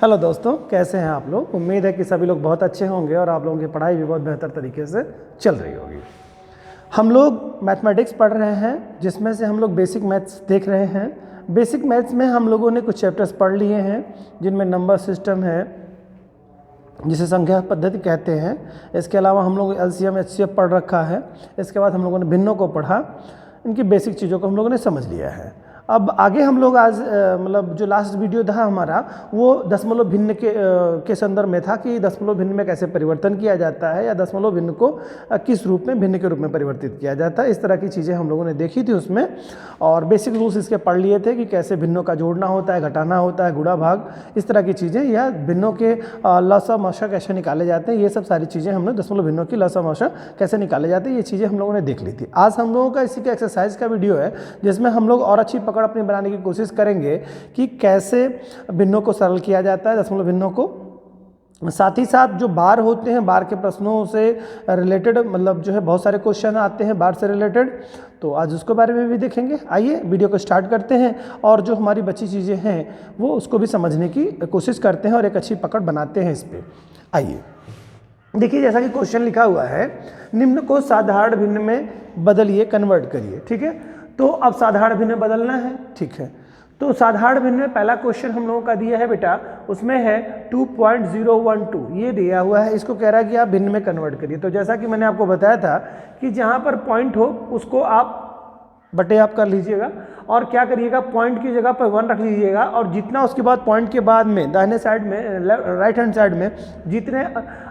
Hello दोस्तों, कैसे हैं आप लोग। उम्मीद है कि सभी लोग बहुत अच्छे होंगे और आप लोगों की पढ़ाई भी बहुत बेहतर तरीके से चल रही होगी। हम लोग मैथमेटिक्स पढ़ रहे हैं, जिसमें से हम लोग बेसिक मैथ्स देख रहे हैं। बेसिक मैथ्स में हम लोगों ने कुछ चैप्टर्स पढ़ लिए हैं, जिनमें नंबर सिस्टम है, जिसे संख्या पद्धति कहते हैं। इसके अलावा हम लोग एलसीएम एचसीएफ पढ़ रखा है। इसके बाद हम लोगों ने भिन्नों को पढ़ा। इनकी बेसिक चीज़ों को हम लोगों ने समझ लिया है। अब आगे हम लोग आज मतलब जो लास्ट वीडियो था हमारा, वो दशमलव भिन्न के संदर्भ में था कि दशमलव भिन्न में कैसे परिवर्तन किया जाता है, या दशमलव भिन्न को किस रूप में भिन्न के रूप में परिवर्तित किया जाता है। इस तरह की चीज़ें हम लोगों ने देखी थी उसमें, और बेसिक रूल्स इसके पढ़ लिए थे कि कैसे भिन्नों का जोड़ना होता है, घटाना होता है, गुणा भाग, इस तरह की चीज़ें, या भिन्नों के लसा मशा कैसे निकाले जाते हैं। ये सब सारी चीज़ें हमने दशमलव भिन्नों की लसा मशा कैसे निकाले जाते हैं, ये चीज़ें हम लोगों ने देख ली थी। आज हम लोगों का इसी का एक्सरसाइज का वीडियो है, जिसमें हम लोग और अच्छी पकड़ अपनी बनाने की कोशिश करेंगे कि कैसे भिन्नों को सरल किया जाता है, दशमलव भिन्नों को। साथ ही साथ जो बार होते हैं, बार के प्रश्नों से रिलेटेड मतलब जो है बहुत सारे क्वेश्चन आते हैं बार से रिलेटेड, तो आज उसके बारे में भी देखेंगे। आइए वीडियो को स्टार्ट करते हैं और जो हमारी बची चीज़ें हैं वो उसको भी समझने की कोशिश करते हैं और एक अच्छी पकड़ बनाते हैं इस पर। आइए देखिए, जैसा कि क्वेश्चन लिखा हुआ है, निम्न को साधारण भिन्न में बदलिए, कन्वर्ट करिए। ठीक है, तो अब साधारण भिन्न में बदलना है। ठीक है, तो साधारण भिन्न में पहला क्वेश्चन हम लोगों का दिया है बेटा, उसमें है 2.012, ये दिया हुआ है। इसको कह रहा है कि आप भिन्न में कन्वर्ट करिए। तो जैसा कि मैंने आपको बताया था कि जहाँ पर पॉइंट हो उसको आप बटे आप कर लीजिएगा, और क्या करिएगा, पॉइंट की जगह पर 1 रख लीजिएगा, और जितना उसके बाद पॉइंट के बाद में दाहिने साइड में राइट हैंड साइड में जितने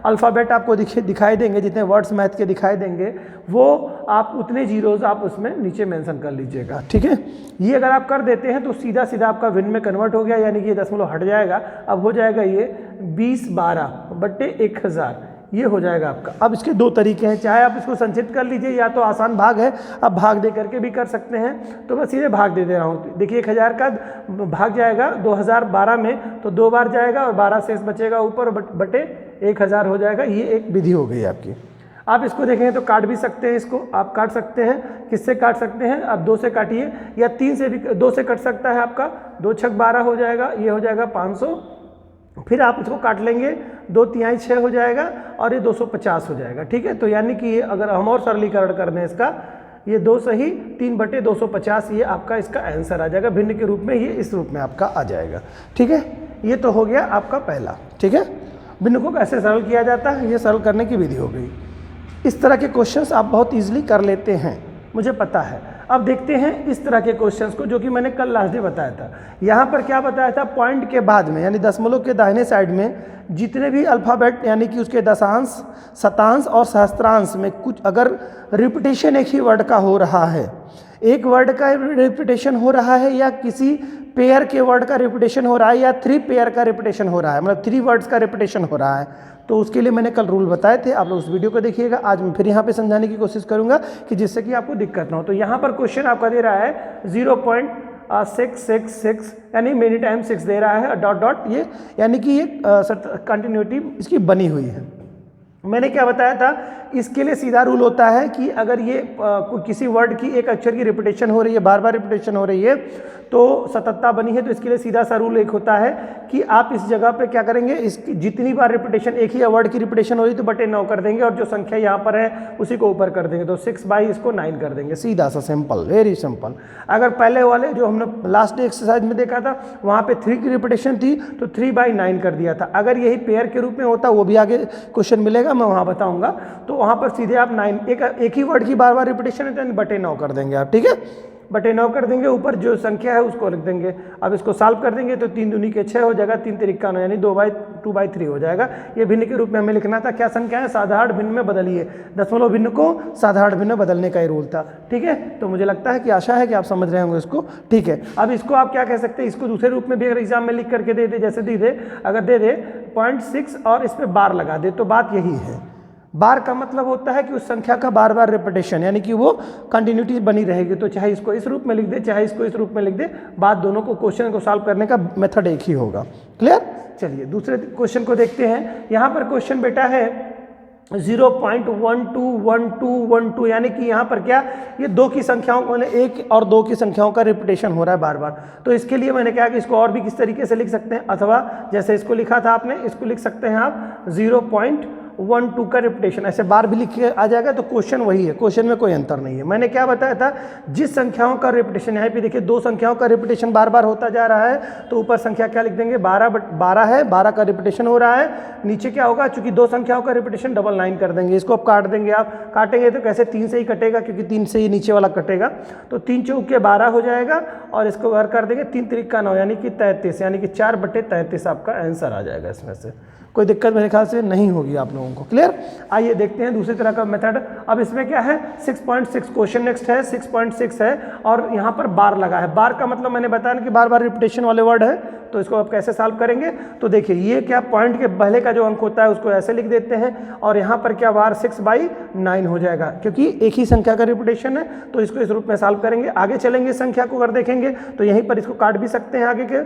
अल्फ़ाबेट आपको दिखाई देंगे, जितने वर्ड्स मैथ के दिखाई देंगे, वो आप उतने जीरोज़ आप उसमें नीचे मेंशन कर लीजिएगा। ठीक है, ये अगर आप कर देते हैं तो सीधा सीधा आपका भिन्न में कन्वर्ट हो गया, यानी कि ये दशमलव हट जाएगा। अब हो जाएगा ये 2012 बटे 1000, ये हो जाएगा आपका। अब इसके दो तरीके हैं, चाहे आप इसको संचित कर लीजिए, या तो आसान भाग है, अब भाग दे करके भी कर सकते हैं। तो मैं सीधे भाग दे रहा हूँ। देखिए 1000 का भाग जाएगा 2012 में, तो 2 बार जाएगा और 12 शेष बचेगा ऊपर, बटे 1000 हो जाएगा। ये एक विधि हो गई आपकी। आप इसको देखें तो काट भी सकते हैं, इसको आप काट सकते हैं। किससे काट सकते हैं? आप 2 से काटिए, या 3 से भी, 2 से कट सकता है आपका। 2 छक 12 हो जाएगा, ये हो जाएगा 500। फिर आप इसको काट लेंगे, 2 तिहाई 6 हो जाएगा, और ये 250 हो जाएगा। ठीक है, तो यानी कि ये अगर हम और सरलीकरण कर दें इसका, ये 2 सही 3 बटे 250, ये आपका इसका आंसर आ जाएगा। भिन्न के रूप में ये इस रूप में आपका आ जाएगा। ठीक है, ये तो हो गया आपका पहला। ठीक है, भिन्न को कैसे सरल किया जाता है, ये सरल करने की विधि हो गई। इस तरह के क्वेश्चंस आप बहुत ईजिली कर लेते हैं, मुझे पता है। अब देखते हैं इस तरह के क्वेश्चंस को, जो कि मैंने कल लास्ट डे बताया था। यहाँ पर क्या बताया था, पॉइंट के बाद में यानी दशमलव के दाहिने साइड में जितने भी अल्फ़ाबेट यानी कि उसके दशांश, शतांश और सहस्त्रांश में कुछ अगर रिपीटेशन एक ही वर्ड का हो रहा है, एक वर्ड का रिपीटेशन हो रहा है, या किसी पेयर के वर्ड का रिपीटेशन हो रहा है, या 3 पेयर का रिपीटेशन हो रहा है, मतलब 3 वर्ड्स का रिपीटेशन हो रहा है, तो उसके लिए मैंने कल रूल बताए थे। आप लोग उस वीडियो को देखिएगा। आज मैं फिर यहाँ पे समझाने की कोशिश करूँगा कि जिससे कि आपको दिक्कत ना हो। तो यहाँ पर क्वेश्चन आपका दे रहा है 0.666, यानी मेनी टाइम 6 दे रहा है, डॉट डॉट, ये यानी कि ये कंटिन्यूटी इसकी बनी हुई है। मैंने क्या बताया था, इसके लिए सीधा रूल होता है कि अगर ये किसी वर्ड की एक अक्षर की रिपीटेशन हो रही है, बार बार रिपीटेशन हो रही है, तो सततता बनी है, तो इसके लिए सीधा सा रूल एक होता है कि आप इस जगह पे क्या करेंगे, इसकी जितनी बार रिपीटेशन एक ही वर्ड की रिपीटेशन हो रही तो बटे 9 कर देंगे, और जो संख्या यहाँ पर है उसी को ऊपर कर देंगे, तो 6 बाई इसको 9 कर देंगे। सीधा सा सिंपल, वेरी सिंपल। अगर पहले वाले जो हमने लास्ट डे एक्सरसाइज में देखा था, वहाँ पे 3 की रिपीटेशन थी तो 3/9 कर दिया था। अगर यही पेयर के रूप में होता, वो भी आगे क्वेश्चन मिलेगा, मैं वहाँ बताऊँगा, तो वहाँ पर सीधे आप 9, एक ही वर्ड की बार बार रिपीटेशन है तो बटे 9 कर देंगे आप। ठीक है, बटे 9 कर देंगे, ऊपर जो संख्या है उसको लिख देंगे। अब इसको सॉल्व कर देंगे तो 3 दूनी के 6 हो जाएगा, 3 तिरिक्का 9, यानी 2/3 हो जाएगा। ये भिन्न के रूप में हमें लिखना था। क्या संख्या है, साधारण भिन्न में बदलिए। दशमलव भिन्न को साधारण भिन्न में बदलने का ही रूल था। ठीक है, तो मुझे लगता है कि आशा है कि आप समझ रहे होंगे इसको। ठीक है, अब इसको आप क्या कह सकते हैं, इसको दूसरे रूप में भी अगर एग्जाम में लिख करके दे दे, जैसे दे अगर दे दे 0.6 और इस पर बार लगा दे, तो बात यही है। बार का मतलब होता है कि उस संख्या का बार बार रिपीटेशन, यानी कि वो कंटिन्यूटी बनी रहेगी। तो चाहे इसको इस रूप में लिख दे, चाहे इसको इस रूप में लिख दे, बात दोनों को, क्वेश्चन को सॉल्व करने का मेथड एक ही होगा। क्लियर? चलिए दूसरे क्वेश्चन को देखते हैं। यहाँ पर क्वेश्चन बेटा है 0.121212 यानी कि यहाँ पर क्या, ये दो की संख्याओं को, मैंने एक और दो की संख्याओं का रिपीटेशन हो रहा है बार बार। तो इसके लिए मैंने क्या कि इसको और भी किस तरीके से लिख सकते हैं, अथवा जैसे इसको लिखा था आपने, इसको लिख सकते हैं आप 0.12 का रिपीटेशन, ऐसे बार भी लिख के आ जाएगा। तो क्वेश्चन वही है, क्वेश्चन में कोई अंतर नहीं है। मैंने क्या बताया था, जिस संख्याओं का रिपीटेशन, यहाँ पे देखिए दो संख्याओं का रिपीटेशन बार बार होता जा रहा है, तो ऊपर संख्या क्या लिख देंगे, 12 है, 12 का रिपीटेशन हो रहा है। नीचे क्या होगा, चूंकि दो संख्याओं का रिपीटेशन 999 कर देंगे। इसको अब काट देंगे, आप काटेंगे तो कैसे, 3 से ही कटेगा, क्योंकि 3 से ही नीचे वाला कटेगा। तो 3 चौके 12 हो जाएगा, और इसको घर कर देंगे 3 त्रिक का 9 यानी कि 33, यानी कि 4/33 आपका आंसर आ जाएगा। इसमें से कोई दिक्कत मेरे ख्याल से नहीं होगी आप लोगों को। क्लियर। आइए देखते हैं दूसरी तरह का मेथड। अब इसमें क्या है, 6.6 क्वेश्चन नेक्स्ट है, 6.6 है, और यहाँ पर बार लगा है। बार का मतलब मैंने बताया कि बार बार रिपीटेशन वाले वर्ड है। तो इसको आप कैसे सॉल्व करेंगे, तो देखिए ये क्या, पॉइंट के पहले का जो अंक होता है उसको ऐसे लिख देते हैं, और यहाँ पर क्या बार 6/9 हो जाएगा, क्योंकि एक ही संख्या का रिपीटेशन है। तो इसको इस रूप में सॉल्व करेंगे। आगे चलेंगे, संख्या को अगर देखेंगे तो यहीं पर इसको काट भी सकते हैं आगे के,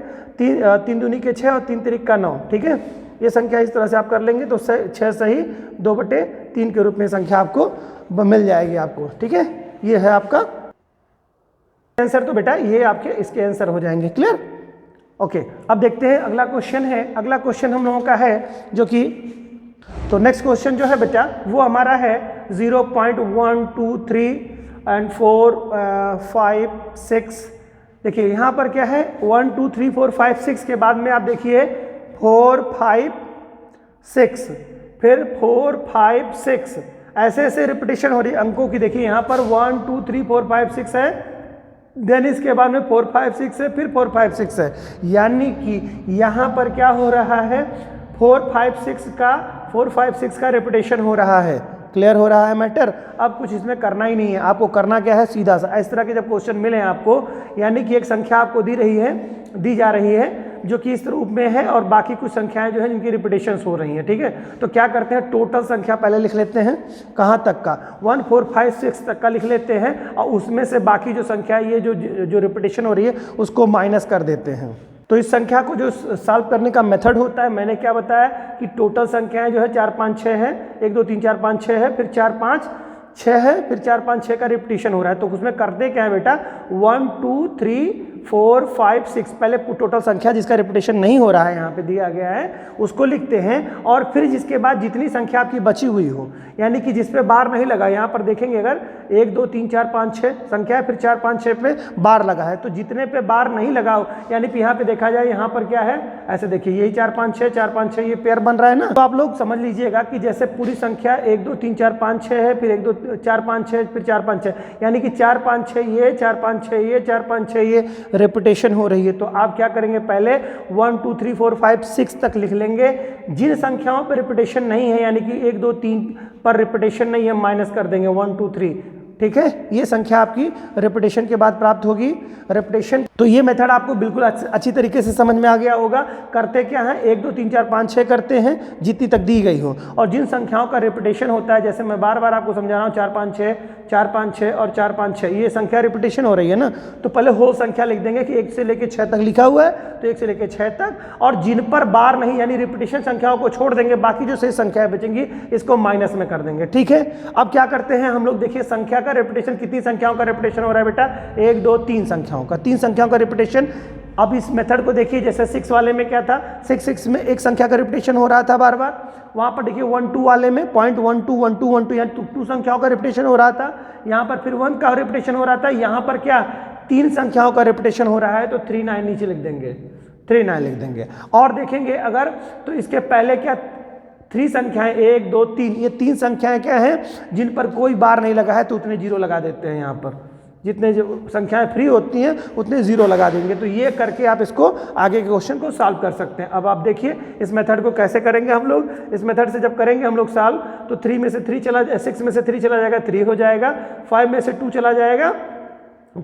3 दूनी के 6 और 3 त्रिक का 9, ठीक है। ये संख्या इस तरह से आप कर लेंगे तो 6 सही 2/3 के रूप में संख्या आपको मिल जाएगी आपको, ठीक है। ये है आपका आंसर। तो बेटा ये आपके इसके आंसर हो जाएंगे। क्लियर। ओके, अब देखते हैं अगला क्वेश्चन है। अगला क्वेश्चन हम लोगों का है जो कि, तो नेक्स्ट क्वेश्चन जो है बेटा वो हमारा है 0.1 2 3 एंड 4 5 6। देखिए यहाँ पर क्या है, 1 2 3 4 5 6 के बाद में आप देखिए 4 5 6, फिर 4 5 6, ऐसे ऐसे रिपीटेशन हो रही है अंकों की। देखिए यहाँ पर 1 2 3 4 5 6 है, देन इसके बाद में 4 5 6 है, फिर 4 5 6 है, यानी कि यहाँ पर क्या हो रहा है, 4 5 6 का रिपीटेशन हो रहा है। क्लियर हो रहा है मैटर। अब कुछ इसमें करना ही नहीं है, आपको करना क्या है, सीधा सा इस तरह के जब क्वेश्चन मिले आपको, यानी कि एक संख्या आपको दी जा रही है जो कि इस रूप में है, और बाकी कुछ संख्याएं जो है जिनकी रिपीटेशंस हो रही हैं, ठीक है। तो क्या करते हैं, टोटल संख्या पहले लिख लेते हैं, कहाँ तक का, 1 4 5 6 तक का लिख लेते हैं, और उसमें से बाकी जो संख्या ये जो रिपीटेशन हो रही है उसको माइनस कर देते हैं। तो इस संख्या को जो सॉल्व करने का मेथड होता है, मैंने क्या बताया कि टोटल संख्याएं जो है 4 5 6 है, 1 2 3 4 5 6 है, फिर 4 5 6 है, फिर 4 5 6 का रिपीटेशन हो रहा है। तो उसमें करते क्या है बेटा, 1 2 3 4 5 6, पहले टोटल संख्या जिसका रिपीटेशन नहीं हो रहा है यहाँ पे दिया गया है उसको लिखते हैं, और फिर जिसके बाद जितनी संख्या आपकी बची हुई हो, यानी कि जिस पे बार नहीं लगा, यहाँ पर देखेंगे अगर 1 2 3 4 5 6 संख्या है, फिर 4 5 6 पे बार लगा है, तो जितने पे बार नहीं लगा हो, यानी कि यहाँ पे देखा जाए यहाँ पर क्या है, ऐसे देखिए यही 4 5 6 ये पेयर बन रहा है ना। तो आप लोग समझ लीजिएगा कि जैसे पूरी संख्या 1 2 3 4 5 6 है, फिर 1 2 4 5 6, फिर 4 5 6, यानी कि 4 5 6 ये, 4 5 6 ये, 4 5 6 ये रिपीटेशन हो रही है। तो आप क्या करेंगे, पहले 1 2 3 4 5 6 तक लिख लेंगे। जिन संख्याओं पर रिपीटेशन नहीं है, यानी कि 1 2 3 पर रिपीटेशन नहीं है, माइनस कर देंगे 1 2 3, ठीक है। ये संख्या आपकी रिपीटेशन के बाद प्राप्त होगी, रिपीटेशन। तो ये मेथड आपको बिल्कुल अच्छी तरीके से समझ में आ गया होगा। करते क्या है, 1 2 3 4 5 6 करते हैं जितनी तक दी गई हो, और जिन संख्याओं का रिपीटेशन होता है, जैसे मैं बार बार आपको समझा रहा हूँ, 4 5 6 4 5 6 और 4 5 6, ये संख्या रिपीटेशन हो रही है ना, तो पहले होल संख्या लिख देंगे कि 1 से लेकर 6 तक लिखा हुआ है, तो 1 से लेकर 6 तक, और जिन पर बार नहीं यानी रिपीटेशन संख्याओं को छोड़ देंगे, बाकी जो शेष संख्याएं बचेंगी इसको माइनस में कर देंगे, ठीक है। अब क्या करते हैं हम लोग, देखिए संख्या का रिपीटेशन, कितनी संख्याओं का रिपीटेशन हो रहा है बेटा, 1 2 3 संख्याओं का, 3 संख्याओं का रिपीटेशन। अब इस मेथड को देखिए, जैसे 6 वाले में क्या था, 6 में एक संख्या का रिपीटेशन हो रहा था बार बार, वहां पर देखिए 1 2 वाले में 0.12 1 2 1 2 यानी 2 संख्याओं का रिपीटेशन हो रहा था, यहाँ पर फिर 1 का रिपीटेशन हो रहा था, यहाँ पर क्या 3 संख्याओं का रिपीटेशन हो रहा है, तो 3 9 नीचे लिख देंगे, 3 9 लिख देंगे। और देखेंगे अगर, तो इसके पहले क्या 3 संख्याएं 1 2 3, ये 3 संख्याएं क्या हैं जिन पर कोई बार नहीं लगा है, तो उतने 0 लगा देते हैं। यहाँ पर जितने जो संख्याएं फ्री होती हैं उतने 0 लगा देंगे। तो ये करके आप इसको आगे के क्वेश्चन को सॉल्व कर सकते हैं। अब आप देखिए इस मेथड को कैसे करेंगे हम लोग। इस मेथड से जब करेंगे हम लोग सॉल्व, तो 3 में से 3 चला, 6 में से 3 चला जाएगा, 3 हो जाएगा, 5 में से 2 चला जाएगा,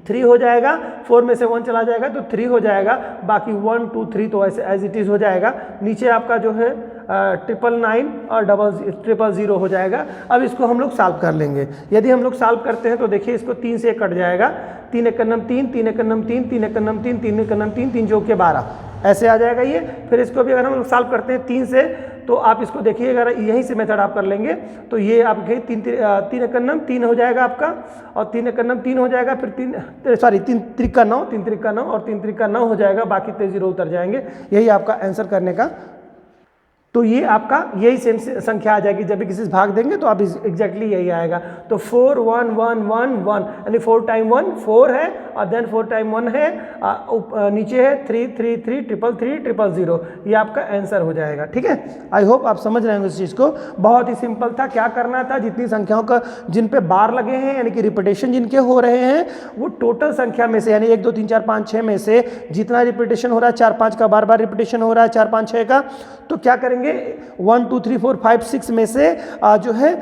3 हो जाएगा, 4 में से 1 चला जाएगा, तो 3 हो जाएगा, बाकी 1 2 3 तो ऐसे एज इट इज़ हो जाएगा। नीचे आपका जो है 999 और 000 हो जाएगा। अब इसको हम लोग सॉल्व कर लेंगे। यदि हम लोग सॉल्व करते हैं तो देखिए इसको 3 से कट जाएगा, 3 1 3, 3 1 3, 3 1 3, 3 1 3, 3 1 3, 3 चौके 12, ऐसे आ जाएगा ये। फिर इसको भी अगर हम सॉल्व करते हैं 3 से, तो आप इसको देखिए, अगर यहीं से मेथड आप कर लेंगे तो ये आपके 3 एकम 3 हो जाएगा आपका, और 3 एकम 3 हो जाएगा, फिर 3 त्रिका 9, 3 त्रिका 9 और 3 त्रिका 9 हो जाएगा, बाकी 3 जीरो उतर जाएंगे। यही आपका आंसर करने का, तो ये आपका यही सेम संख्या आ जाएगी। जब भी किसी से भाग देंगे तो आप एग्जैक्टली यही आएगा। तो 4 1 1 1 1 यानी 4 टाइम 1 4 है, और देन 4 टाइम 1 है, नीचे है 3 3 3 3 3 0 0 ये आपका आंसर हो जाएगा। ठीक है, आई होप आप समझ रहे हैं इस चीज़ को। बहुत ही सिंपल था। क्या करना था, जितनी संख्याओं का जिन पे बार लगे हैं यानी कि रिपीटेशन जिनके हो रहे हैं, वो टोटल संख्या में से यानी 1 2 3 4 5 6 में से जितना रिपीटेशन हो रहा है, 4 5 का बार बार रिपीटेशन हो रहा है, 4 5 6 का, तो क्या करेंगे 1 2 3 4 5 6 में से जो है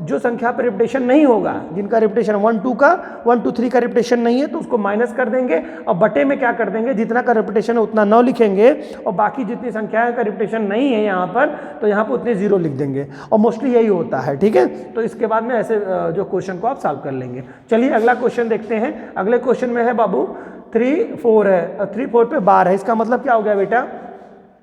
जो संख्या पर रिपीटेशन नहीं होगा, जिनका रिपीटेशन 1 2 का 1 2 3 का रिपीटेशन नहीं है, तो उसको माइनस कर देंगे, और बटे में क्या कर देंगे, जितना का रिपीटेशन है उतना 9 लिखेंगे, और बाकी जितनी संख्याएं का रिपीटेशन नहीं है यहाँ पर, तो यहाँ पर उतने 0 लिख देंगे। और मोस्टली यही होता है। ठीक है, तो इसके बाद में ऐसे जो क्वेश्चन को आप सॉल्व कर लेंगे। चलिए अगला क्वेश्चन देखते हैं। अगले क्वेश्चन में है बाबू 3 4 है, 3 4 पे बार है। इसका मतलब क्या हो गया बेटा,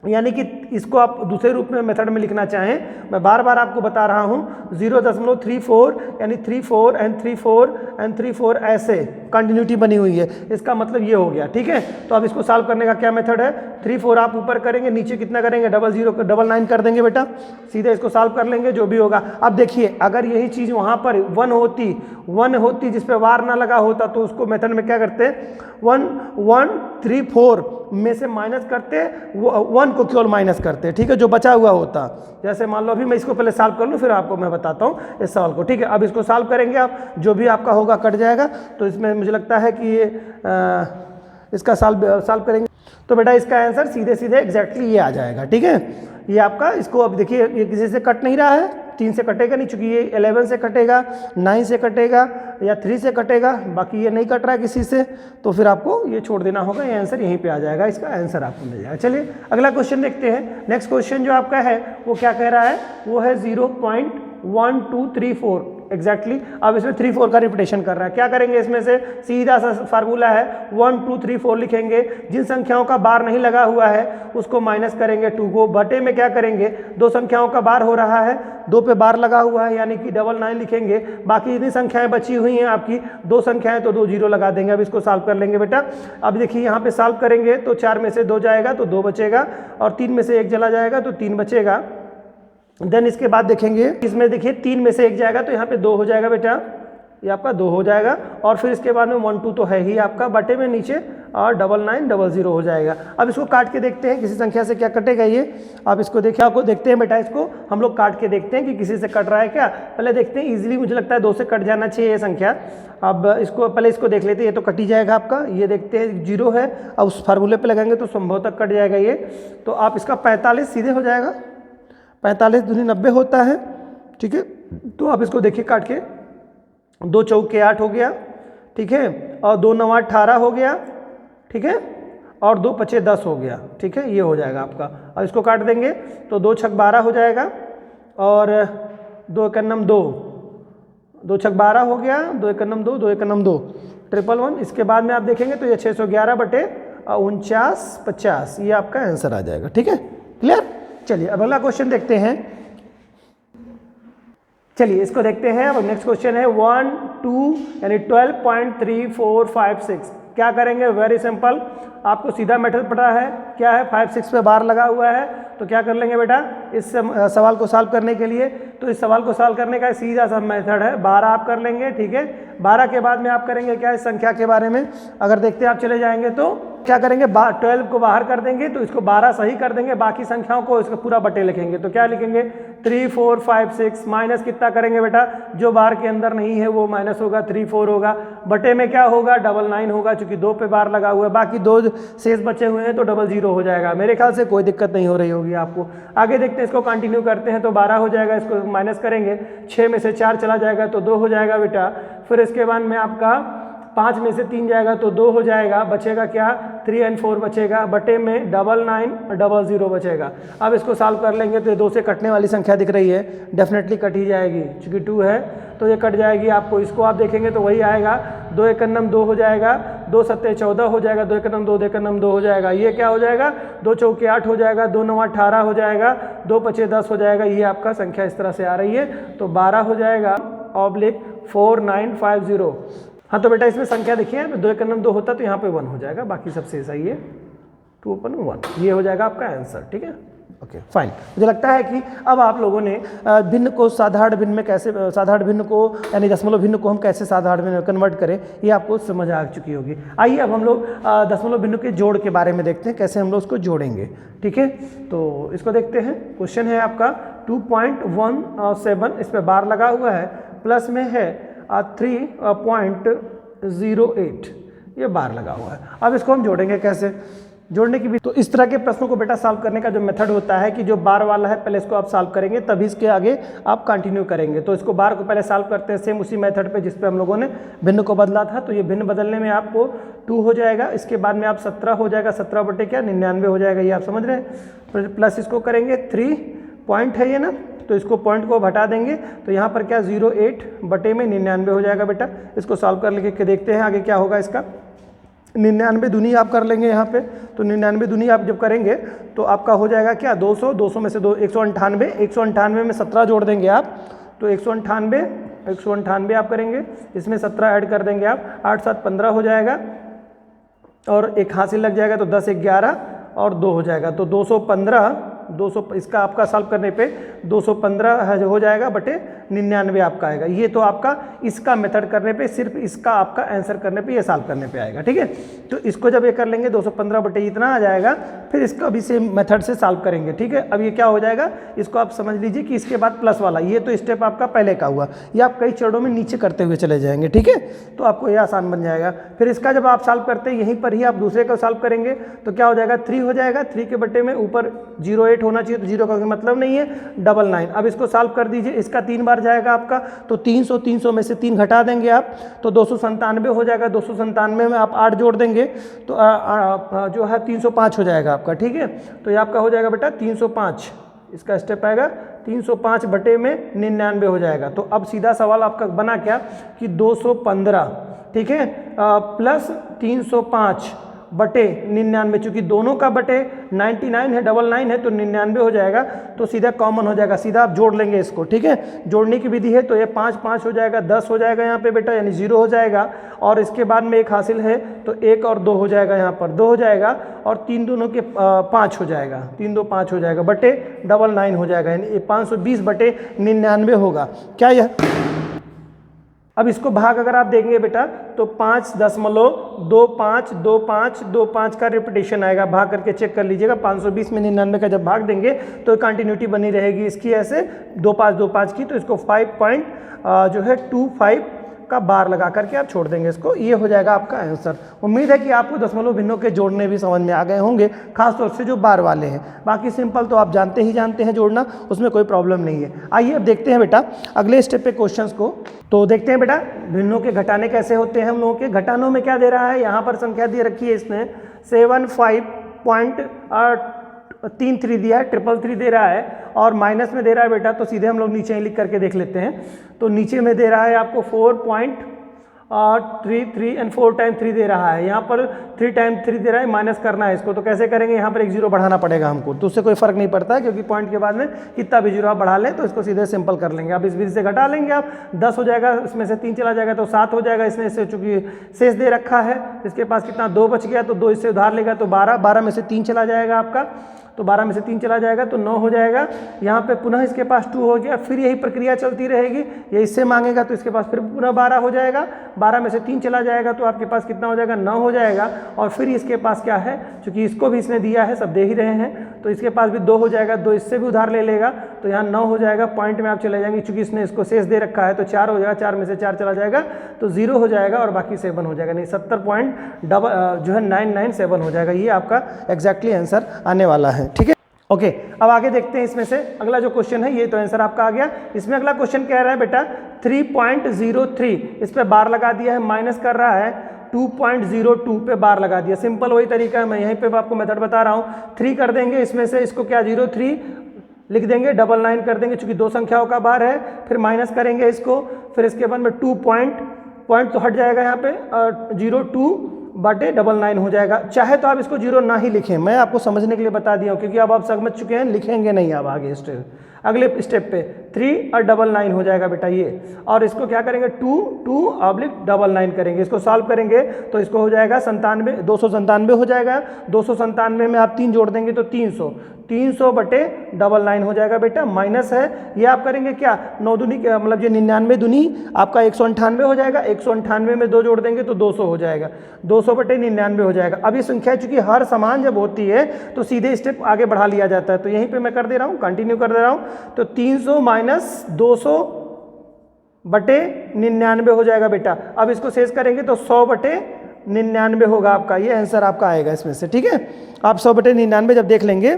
यानी कि इसको आप दूसरे रूप में मेथड में लिखना चाहें, मैं बार बार आपको बता रहा हूँ, 0.34 यानी 3 4 एंड 3 4 एंड 3 4 ऐसे कंटिन्यूटी बनी हुई है। इसका मतलब ये हो गया। ठीक है, तो अब इसको सॉल्व करने का क्या मेथड है, 3 4 आप ऊपर करेंगे, नीचे कितना करेंगे, 9 कर देंगे बेटा, सीधे इसको सॉल्व कर लेंगे जो भी होगा। अब देखिए, अगर यही चीज़ वहाँ पर 1 होती जिस पे वार ना लगा होता, तो उसको मेथड में क्या करते, 1 1 3 4 में से माइनस करते, 1 को केवल माइनस करते। ठीक है, जो बचा हुआ होता, जैसे मान लो अभी मैं इसको पहले सॉल्व कर लूँ, फिर आपको मैं बताता हूँ इस सवाल को। ठीक है, अब इसको सॉल्व करेंगे आप, जो भी आपका होगा कट जाएगा। तो इसमें मुझे लगता है कि ये इसका सॉल्व करेंगे तो बेटा इसका आंसर सीधे सीधे एग्जैक्टली ये आ जाएगा। ठीक है, ये आपका, इसको अब देखिए ये किसी से कट नहीं रहा है, 3 से कटेगा नहीं, चूंकि ये 11 से कटेगा, 9 से कटेगा या 3 से कटेगा, बाकी ये नहीं कट रहा है किसी से, तो फिर आपको ये छोड़ देना होगा। ये आंसर यहीं पे आ जाएगा, इसका आंसर आपको मिल जाएगा। चलिए अगला क्वेश्चन देखते हैं। नेक्स्ट क्वेश्चन जो आपका है वो क्या कह रहा है, वो है 0.1234 एग्जैक्टली। अब इसमें 3 4 का रिपीटेशन कर रहा है। क्या करेंगे, इसमें से सीधा सा फार्मूला है, 1 2 3 4 लिखेंगे, जिन संख्याओं का बार नहीं लगा हुआ है उसको माइनस करेंगे 2 को, बटे में क्या करेंगे, 2 संख्याओं का बार हो रहा है, 2 पे बार लगा हुआ है यानी कि 9 लिखेंगे, बाकी जितनी संख्याएं बची हुई हैं आपकी 2 संख्याएं, तो 2 जीरो लगा देंगे। अब इसको सॉल्व कर लेंगे बेटा। अब देखिए यहाँ पे सॉल्व करेंगे तो 4 में से 2 जाएगा तो 2 बचेगा, और 3 में से 1 चला जाएगा तो 3 बचेगा। देन इसके बाद देखेंगे, इसमें देखिए 3 में से 1 जाएगा तो यहाँ पे 2 हो जाएगा बेटा, ये आपका 2 हो जाएगा, और फिर इसके बाद में 1 2 तो है ही आपका, बटे में नीचे और 9 0 हो जाएगा। अब इसको काट के देखते हैं किसी संख्या से क्या कटेगा ये। आप इसको देखिए, आपको देखते हैं बेटा, इसको हम लोग काट के देखते हैं कि किसी से कट रहा है क्या। पहले देखते हैं, इजीली मुझे लगता है 2 से कट जाना चाहिए ये संख्या। अब इसको पहले इसको देख लेते हैं, ये तो कट ही जाएगा आपका। ये देखते हैं 0 है, अब उस फार्मूले पर लगाएंगे तो संभवतः कट जाएगा ये। तो आप इसका 45 सीधे हो जाएगा, 45 दूनी 90 होता है। ठीक है, तो आप इसको देखिए काट के, 2 चौके 8 हो गया। ठीक है, और 2 9 18 हो गया। ठीक है, और 2 5 10 हो गया। ठीक है, ये हो जाएगा आपका। अब इसको काट देंगे तो 2 6 12 हो जाएगा, और 2 1 2, 2 6 12 हो गया, 2 1 2, 2 1 2, 111। इसके बाद में आप देखेंगे तो ये 611 बटे 49 50, ये आपका आंसर आ जाएगा। ठीक है, क्लियर। चलिए अब अगला क्वेश्चन देखते हैं। चलिए इसको देखते हैं। अब नेक्स्ट क्वेश्चन है 1 2 यानी 12.3456। क्या करेंगे, वेरी सिंपल, आपको सीधा मेथड पता है क्या है, 5 6 पे बार लगा हुआ है, तो क्या कर लेंगे बेटा, इस सवाल को सॉल्व करने के लिए, तो इस सवाल को सॉल्व करने का सीधा सा मेथड है, 12 आप कर लेंगे। ठीक है, 12 के बाद में आप करेंगे क्या, इस संख्या के बारे में अगर देखते आप चले जाएंगे तो क्या करेंगे, 12 को बाहर कर देंगे, तो इसको 12 सही कर देंगे, बाकी संख्याओं को इसका पूरा बटे लिखेंगे। तो क्या लिखेंगे, 3 4 5 6 माइनस कितना करेंगे बेटा, जो बार के अंदर नहीं है वो माइनस होगा, 3 4 होगा, बटे में क्या होगा, 9 होगा, चूंकि 2 पे बार लगा हुआ है, बाकी 2 शेष बचे हुए हैं तो 00 हो जाएगा। मेरे ख्याल से कोई दिक्कत नहीं हो रही होगी आपको। आगे देखते हैं, इसको कंटिन्यू करते हैं तो 12 हो जाएगा, इसको माइनस करेंगे, 6 में से 4 चला जाएगा तो 2 हो जाएगा बेटा। फिर इसके बाद में आपका 5 में से 3 जाएगा तो 2 हो जाएगा, बचेगा क्या, 3 और 4 बचेगा, बटे में 9 0 बचेगा। अब इसको सॉल्व कर लेंगे तो 2 से कटने वाली संख्या दिख रही है, डेफिनेटली कट ही जाएगी, चूँकि 2 है तो ये कट जाएगी आपको। इसको आप देखेंगे तो वही आएगा, 2 1 2 हो जाएगा, 2 सत्ते 14 हो जाएगा, 2 एकम 2, 2 एकम 2 हो जाएगा, ये क्या हो जाएगा 2 चौके 8 हो जाएगा, 2 9 18 हो जाएगा, 2 पचे 10 हो जाएगा। ये आपका संख्या इस तरह से आ रही है, तो 12 हो जाएगा ऑब्लिक 4950। हाँ तो बेटा इसमें संख्या देखिए 2 एकम 2 होता तो यहाँ पे 1 हो जाएगा, बाकी सबसे सही है 2/1, ये हो जाएगा आपका आंसर। ठीक है, ओके फाइन। मुझे लगता है कि अब आप लोगों ने भिन्न को साधारण भिन्न में कैसे, साधारण भिन्न को यानी दशमलव भिन्न को हम कैसे साधारण भिन्न में कन्वर्ट करें, ये आपको समझ आ चुकी होगी। आइए अब हम लोग दशमलव भिन्न के जोड़ के बारे में देखते हैं, कैसे हम लोग उसको जोड़ेंगे। ठीक है, तो इसको देखते हैं। क्वेश्चन है आपका 2.17, इस पर बार लगा हुआ है, प्लस में है 3.08, ये बार लगा हुआ है। अब इसको हम जोड़ेंगे कैसे, जोड़ने की भी तो इस तरह के प्रश्नों को बेटा सॉल्व करने का जो मेथड होता है कि जो बार वाला है पहले इसको आप सॉल्व करेंगे, तभी इसके आगे आप कंटिन्यू करेंगे। तो इसको बार को पहले सॉल्व करते हैं सेम उसी मेथड पे जिस पे हम लोगों ने भिन्न को बदला था। तो ये भिन्न बदलने में आपको 2 हो जाएगा, इसके बाद में आप 17 हो जाएगा, 17 बटे क्या 99 हो जाएगा, ये आप समझ रहे हैं। प्लस इसको करेंगे 3 पॉइंट है ये ना, तो इसको पॉइंट को हटा देंगे तो यहाँ पर क्या 08 बटे में 99 हो जाएगा बेटा। इसको सॉल्व कर लेके देखते हैं आगे क्या होगा इसका। 99 दूनी आप कर लेंगे यहाँ पे, तो 99 दूनी आप जब करेंगे तो आपका हो जाएगा क्या 200, 200 में से 198, 198 में 17 जोड़ देंगे आप, तो 198 आप करेंगे, इसमें 17 ऐड कर देंगे आप, 8 7 15 हो जाएगा, और एक हासिल लग जाएगा तो 10 11 और 2 हो जाएगा, तो 215 इसका आपका सॉल्व करने पे 215 हो जाएगा बटे 99 आपका आएगा। ये तो आपका इसका मेथड करने पे, सिर्फ इसका आपका आंसर करने पे, ये सॉल्व करने पे आएगा। ठीक है, तो इसको जब ये कर लेंगे 215 बटे इतना आ जाएगा, फिर इसका भी सेम मेथड से सॉल्व करेंगे। ठीक है, अब ये क्या हो जाएगा, इसको आप समझ लीजिए कि इसके बाद प्लस वाला, ये तो स्टेप आपका पहले का हुआ, ये आप कई चरणों में नीचे करते हुए चले जाएंगे। ठीक है, तो आपको ये आसान बन जाएगा। फिर इसका जब आप सॉल्व करते हैं यहीं पर ही आप दूसरे का सॉल्व करेंगे, तो क्या हो जाएगा 3 हो जाएगा, 3 के बटे में ऊपर 08 होना चाहिए, तो 0 का कोई मतलब नहीं है, 99। अब इसको सॉल्व कर दीजिए, इसका 3 बार जाएगा आपका, तो 300 में से 3 घटा देंगे आप, तो 297 हो जाएगा। 297 में आप 8 जोड़ देंगे तो जो है 305 हो जाएगा आपका। ठीक है, तो ये आपका हो जाएगा बेटा 305, इसका स्टेप आएगा 305 बटे में 99 हो जाएगा। तो अब सीधा सवाल आपका बना क्या कि 215, ठीक है, प्लस 305 बटे 99, चूंकि दोनों का बटे 99 है, 99 है, तो 99 हो जाएगा, तो सीधा कॉमन हो जाएगा, सीधा आप जोड़ लेंगे इसको। ठीक है, जोड़ने की विधि है, तो ये 5 5 हो जाएगा, 10 हो जाएगा यहाँ पे बेटा, यानी 0 हो जाएगा, और इसके बाद में एक हासिल है तो 1 और 2 हो जाएगा, यहाँ पर 2 हो जाएगा, और 3 दोनों के 5 हो जाएगा, 3 2 5 हो जाएगा, बटे 99 हो जाएगा, यानी 520 बटे 99 होगा। क्या यह, अब इसको भाग अगर आप देखेंगे बेटा तो 5.252525 का रिपीटेशन आएगा, भाग करके चेक कर लीजिएगा। 520 में 99 का जब भाग देंगे तो कंटिन्यूटी बनी रहेगी इसकी, ऐसे 2525 की, तो इसको 5.25 का बार लगा करके आप छोड़ देंगे इसको, ये हो जाएगा आपका आंसर। उम्मीद है कि आपको दशमलव भिन्नों के जोड़ने भी समझ में आ गए होंगे, खासतौर से जो बार वाले हैं। बाकी सिंपल तो आप जानते ही जानते हैं जोड़ना, उसमें कोई प्रॉब्लम नहीं है। आइए अब देखते हैं बेटा अगले स्टेप पे क्वेश्चंस को। तो देखते हैं बेटा भिन्नों के घटाने कैसे होते हैं हम लोगों के। घटानों में क्या दे रहा है, यहाँ पर संख्या दे रखी है इसने 75.33 दिया है, 333 दे रहा है, और माइनस में दे रहा है बेटा, तो सीधे हम लोग नीचे ही लिख करके देख लेते हैं। तो नीचे में दे रहा है आपको 4.33 एंड 4 टाइम 3 दे रहा है, यहाँ पर 3 टाइम 3 दे रहा है, माइनस करना है इसको। तो कैसे करेंगे, यहाँ पर एक 0 बढ़ाना पड़ेगा हमको, तो उससे कोई फर्क नहीं पड़ता है, क्योंकि पॉइंट के बाद में कितना भी 0 आप बढ़ा लें तो इसको सीधे सिंपल कर लेंगे। अब इस विधि से घटा लेंगे आप, 10 हो जाएगा, इसमें से 3 चला जाएगा तो 7 हो जाएगा, इसमें से चूंकि शेष दे रखा है, इसके पास कितना 2 बच गया, तो 2 इससे उधार लेगा तो 12, 12 में से 3 चला जाएगा आपका, तो 12 में से 3 चला जाएगा तो 9 हो जाएगा। यहाँ पे पुनः इसके पास 2 हो गया, फिर यही प्रक्रिया चलती रहेगी, ये इससे मांगेगा तो इसके पास फिर पुनः 12 हो जाएगा, 12 में से 3 चला जाएगा तो आपके पास कितना हो जाएगा 9 हो जाएगा, और फिर इसके पास क्या है, क्योंकि इसको भी इसने दिया है, सब दे ही रहे हैं, तो इसके पास भी 2 हो जाएगा, 2 इससे भी उधार ले लेगा, तो यहाँ 9 हो जाएगा। पॉइंट में आप चले जाएंगे, चूंकि इसने इसको शेष दे रखा है तो 4 हो जाएगा, 4 में से 4 चला जाएगा तो 0 हो जाएगा, और बाकी 7 हो जाएगा, नहीं 70.997 हो जाएगा। ये आपका एग्जैक्टली आंसर आने वाला है। ठीक है, ओके, अब आगे देखते हैं इसमें से अगला जो क्वेश्चन है, ये तो आंसर आपका आ गया। इसमें अगला क्वेश्चन कह रहा है बेटा 3.03, इस पे बार लगा दिया है, माइनस कर रहा है 2.02 पे बार लगा दिया। सिंपल वही तरीका है, मैं यहीं पे आपको मेथड बता रहा हूँ। 3 कर देंगे, इसमें से इसको क्या 03 लिख देंगे, 99 कर देंगे, चूंकि 2 संख्याओं का बार है, फिर माइनस करेंगे इसको, फिर इसके बाद में 2 पॉइंट तो हट जाएगा यहाँ पे 02 बटे 99 हो जाएगा। चाहे तो आप इसको 0 ना ही लिखें, मैं आपको समझने के लिए बता दिया हूँ, क्योंकि अब आप समझ चुके हैं, लिखेंगे नहीं अब आगे अगले स्टेप पे 3 और 99 हो जाएगा बेटा ये। और इसको क्या करेंगे 2/99 करेंगे, इसको सॉल्व करेंगे तो इसको हो जाएगा 297 हो जाएगा। 297 में आप 3 जोड़ देंगे तो 300/99 हो जाएगा बेटा। माइनस है ये आप करेंगे क्या 9 दूनी मतलब ये 99 दूनी आपका 198 हो जाएगा। 198 में 2 जोड़ देंगे तो 200 हो जाएगा। 200/99 हो जाएगा। अब ये संख्या चूंकि हर समान जब होती है तो सीधे स्टेप आगे बढ़ा लिया जाता है, तो यहीं पे मैं कर दे रहा हूँ, कंटिन्यू कर दे रहा हूँ। तो 300 - 200/99 हो जाएगा बेटा। अब इसको शेष करेंगे तो 100/99 होगा आपका, ये आंसर आपका आएगा इसमें से। ठीक है, आप 100/99 जब देख लेंगे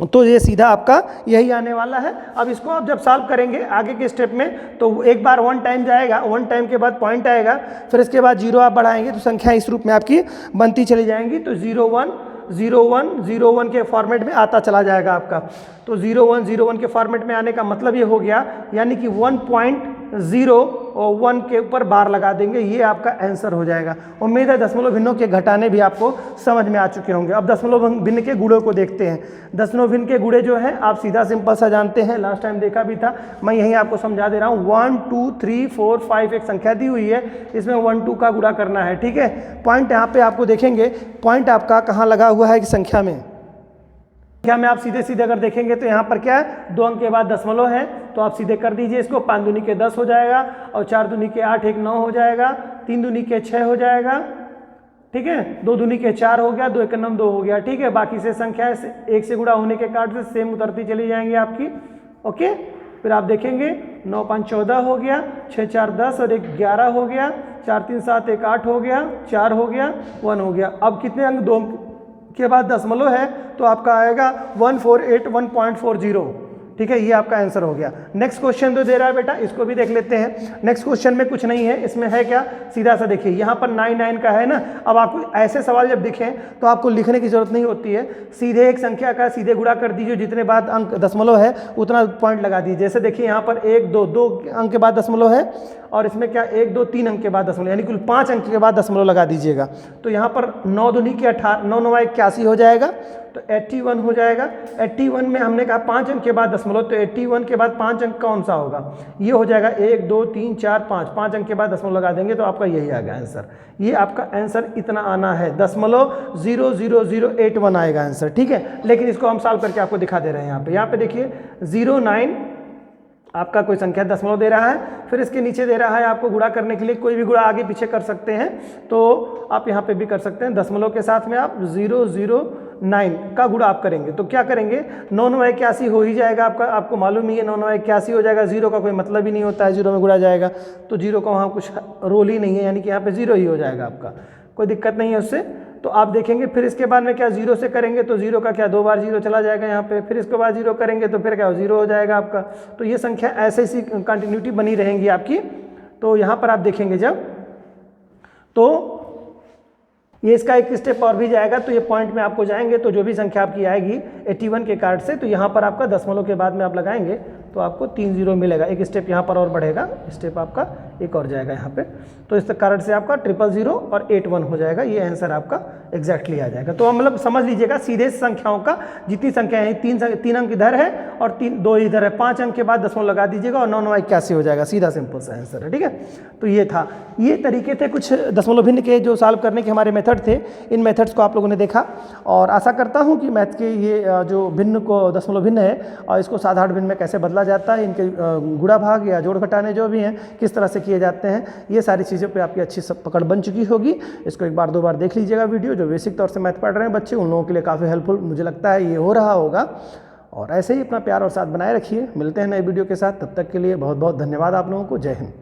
तो ये सीधा आपका यही आने वाला है। अब इसको आप जब सॉल्व करेंगे आगे के स्टेप में तो एक बार 1 टाइम जाएगा, 1 टाइम के बाद पॉइंट आएगा, फिर इसके बाद 0 आप बढ़ाएंगे तो संख्या इस रूप में आपकी बनती चली जाएंगी। तो 01 01 01 के फॉर्मेट में आता चला जाएगा आपका। तो 01 01 के फॉर्मेट में आने का मतलब ये हो गया, यानी कि 1.0 और 1 के ऊपर बार लगा देंगे, ये आपका आंसर हो जाएगा। उम्मीद है दशमलव भिन्नों के घटाने भी आपको समझ में आ चुके होंगे। अब दशमलव भिन्न के गुणों को देखते हैं। दशमलव भिन्न के गुणे जो हैं आप सीधा सिंपल सा जानते हैं, लास्ट टाइम देखा भी था, मैं यहीं आपको समझा दे रहा हूँ। 1 2 3 4 5 एक संख्या दी हुई है, इसमें 1 2 का गुणा करना है। ठीक है, पॉइंट यहाँ पे आपको देखेंगे, पॉइंट आपका कहाँ लगा हुआ है कि संख्या में आप सीधे अगर देखेंगे तो यहाँ पर क्या है 2 अंक के बाद दशमलव है, तो आप सीधे कर दीजिए इसको। 5 दूनी के 10 हो जाएगा, और 4 दूनी के 8 1 9 हो जाएगा, 3 दूनी के 6 हो जाएगा। ठीक है, 2 दूनी के 4 हो गया, 2 1 9 2 हो गया। ठीक है, बाकी से संख्या 1 से गुणा होने के कारण से सेम उतरती चली जाएंगी आपकी। ओके, फिर आप देखेंगे 9 5 14 हो गया, 6 4 10 और 1 11 हो गया, 4 3 7 1 8 हो गया, 4 हो गया, 1 हो गया। अब कितने अंक 2 के बाद दशमलव है तो आपका आएगा 1481.40। ठीक है, ये आपका आंसर हो गया। नेक्स्ट क्वेश्चन जो दे रहा है बेटा इसको भी देख लेते हैं। नेक्स्ट क्वेश्चन में कुछ नहीं है, इसमें है क्या, सीधा सा देखिए यहाँ पर 99 का है ना। अब आपको ऐसे सवाल जब दिखें तो आपको लिखने की जरूरत नहीं होती है, सीधे एक संख्या का सीधे गुणा कर दीजिए, जितने बाद अंक दशमलव है उतना पॉइंट लगा दीजिए। जैसे देखिए यहाँ पर 1 2 2 अंक के बाद दशमलव है, और इसमें क्या 1 2 3 अंक के बाद दशमलव, यानी कुल 5 अंक के बाद दशमलव लगा दीजिएगा। तो यहाँ पर 9 दूनी के 18 9 9 81 हो जाएगा, तो 81 हो जाएगा। 81 में हमने कहा 5 अंक के बाद दशमलव, तो 81 के बाद 5 अंक कौन सा होगा, ये हो जाएगा 1 2 3 4 5, 5 अंक के बाद दशमलव लगा देंगे तो आपका यही आ गया आंसर। ये आपका आंसर इतना आना है, 0.0081 आएगा आंसर। ठीक है, लेकिन इसको हम सॉल्व करके आपको दिखा दे रहे हैं। यहाँ पे देखिए 09 आपका कोई संख्या दशमलव दे रहा है, फिर इसके नीचे दे रहा है आपको गुणा करने के लिए, कोई भी गुणा आगे पीछे कर सकते हैं, तो आप यहाँ पे भी कर सकते हैं। दशमलव के साथ में आप 009 का गुणा आप करेंगे तो क्या करेंगे 9 9 81 हो ही जाएगा आपका, आपको मालूम ही है 9 9 81 हो जाएगा। 0 का कोई मतलब ही नहीं होता है, 0 में गुणा जाएगा तो 0 का वहाँ कुछ रोल ही नहीं है, यानी कि यहाँ पे 0 ही हो जाएगा आपका, कोई दिक्कत नहीं है उससे। तो आप देखेंगे फिर इसके बाद में क्या 0 से करेंगे तो 0 का क्या 2 बार 0 चला जाएगा यहाँ पे, फिर इसके बाद 0 करेंगे तो फिर क्या 0 हो जाएगा आपका। तो ये संख्या ऐसे ही कंटिन्यूटी बनी रहेंगी आपकी। तो यहाँ पर आप देखेंगे जब तो ये इसका एक स्टेप और भी जाएगा, तो ये पॉइंट में आपको जाएंगे तो जो भी संख्या आपकी आएगी 81 के कार्ड से, तो यहाँ पर आपका दशमलव के बाद में आप लगाएंगे तो आपको 3 0 मिलेगा। एक स्टेप यहाँ पर और बढ़ेगा, स्टेप आपका एक और जाएगा यहाँ पे, तो इस कारण से आपका 000 और 81 हो जाएगा। ये आंसर आपका एग्जैक्टली आ जाएगा। तो मतलब समझ लीजिएगा सीधे संख्याओं का जितनी संख्या है 3 अंक इधर है और 2 इधर है, 5 अंक के बाद दशमलव लगा दीजिएगा और 9 9 81 हो जाएगा, सीधा सिंपल सा आंसर है। ठीक है, तो ये था, ये तरीके थे कुछ दशमलव भिन्न के जो सॉल्व करने के हमारे मेथड थे। इन मेथड्स को आप लोगों ने देखा और आशा करता हूँ कि मैथ के ये जो भिन्न को दशमलव भिन्न है और इसको साधारण भिन्न में कैसे बदला जाता है, इनके गुणा भाग या जोड़ घटाने जो भी हैं किस तरह से किए जाते हैं, ये सारी चीज़ों पे आपकी अच्छी पकड़ बन चुकी होगी। इसको एक बार 2 बार देख लीजिएगा वीडियो, जो बेसिक तौर से मैथ पढ़ रहे हैं बच्चे उन लोगों के लिए काफ़ी हेल्पफुल मुझे लगता है ये हो रहा होगा। और ऐसे ही अपना प्यार और साथ बनाए रखिए। मिलते हैं नए वीडियो के साथ, तब तक के लिए बहुत बहुत धन्यवाद आप लोगों को। जय हिंद।